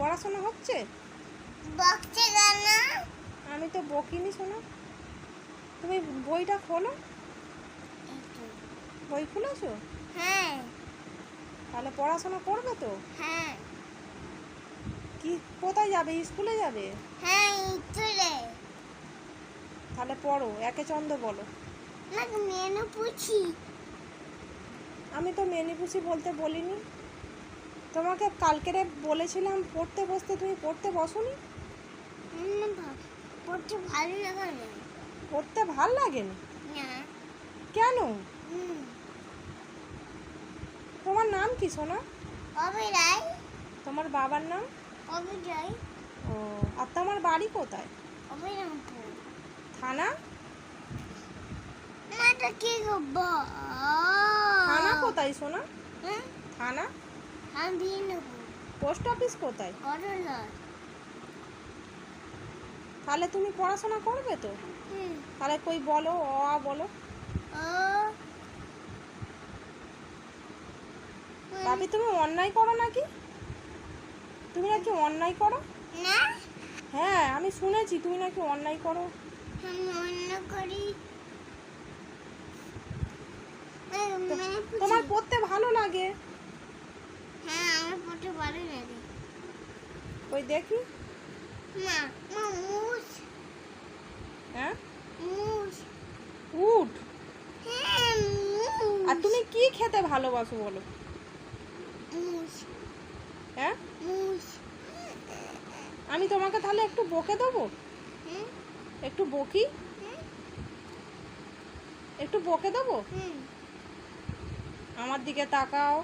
পড়াশোনা হচ্ছে? বকছে কেন? আমি তো বকিনি শোনো। তুমি বইটা খোলো। বই খুলেছো? হ্যাঁ তাহলে পড়াশোনা করবে তো? হ্যাঁ কি কোথায় যাবে? স্কুলে যাবে? হ্যাঁ চলে তাহলে পড়ো, একে চন্দ্র বলো। আমাকে মেনু পুছি। আমি তো মেনিপুসি বলতে বলিনি তোমাকে। কালকেরে বলেছিলাম পড়তে বসতে, তুমি পড়তে বসোনি। পড়তে ভালো লাগে না। পড়তে ভাল লাগেনি না কেন? হুম তোমার নাম কি সোনা? কবে রাই? তোমার বাবার নাম? কবে যাই? ও, আর তোমার বাড়ি কোথায়? কবে রামপুর? থানা? মাটা কি করবো? থানা কোথায় সোনা? হ্যাঁ থানা? আমি দিয়ে নেবো। পোস্ট অফিস কোথায়? করলা। তাহলে তুমি পড়াশোনা করবে তো? হুম তাহলে কই বলো, অ আ বলো। ও ভাবি তুমি অন্যায় করো নাকি? তুমি নাকি অন্যায় করো? না হ্যাঁ, আমি শুনেছি তুমি নাকি অন্যায় করো। আমি অন্য করি। তোমার পড়তে ভালো লাগে? হ্যাঁ আমার পড়তে ভালো লাগে। ওই দেখি। মা মা মুস হ্যাঁ, মুস। উঠ। হ্যাঁ আর তুমি কি খেতে ভালোবাসো বলো? মুস হ্যাঁ, মুস। আমি তোমাকে তাহলে একটু বকে দেবো। হুম একটু বকি, একটু বকে দেবো। হুম আমার দিকে তাকাও।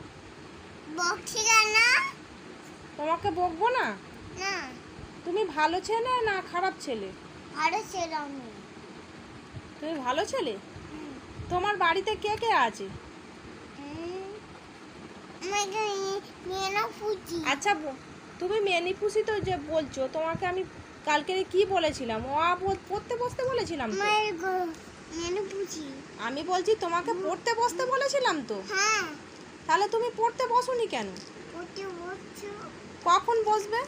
বকছি কেন? তোমাকে বকবো না। না তুমি ভালো ছেলে না খারাপ ছেলে? ভালো ছিল আমি। তুমি ভালো ছেলে। হুম তোমার বাড়িতে কে কে আছে? আমাকে নিয়ে না ফুচি। আচ্ছা, তুমি মেনিপুসি তো যে বলছো, তোমাকে আমি কালকে কি বলেছিলাম? ও আ পড়তে বসতে বলেছিলাম তো। আমার মেনু পুছি। আমি বলছি তোমাকে পড়তে বসতে বলেছিলাম তো। হ্যাঁ তাহলে তুমি পড়তে বসোনি কেন? পড়তে বসছো। কখন বসবে?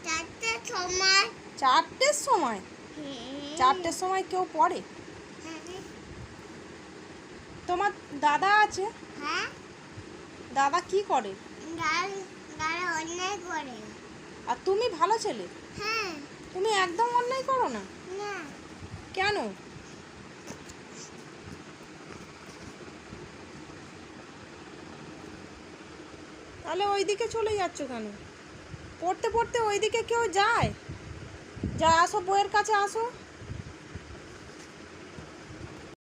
4টার সময়। 4টের সময়? 4টের সময় কেউ পড়ে? তোমার দাদা আছে? হ্যাঁ দাদা কি করে? গাড়ি অন্যায় করে। আর তুমি ভালো ছেলে? হ্যাঁ তুমি একদম অন্যায় করো না না কেন? তাহলে ওইদিকে চলে যাচ্ছ কেন? পড়তে পড়তে ওইদিকে কেউ যায়? যা, আসো, বইয়ের কাছে আসো।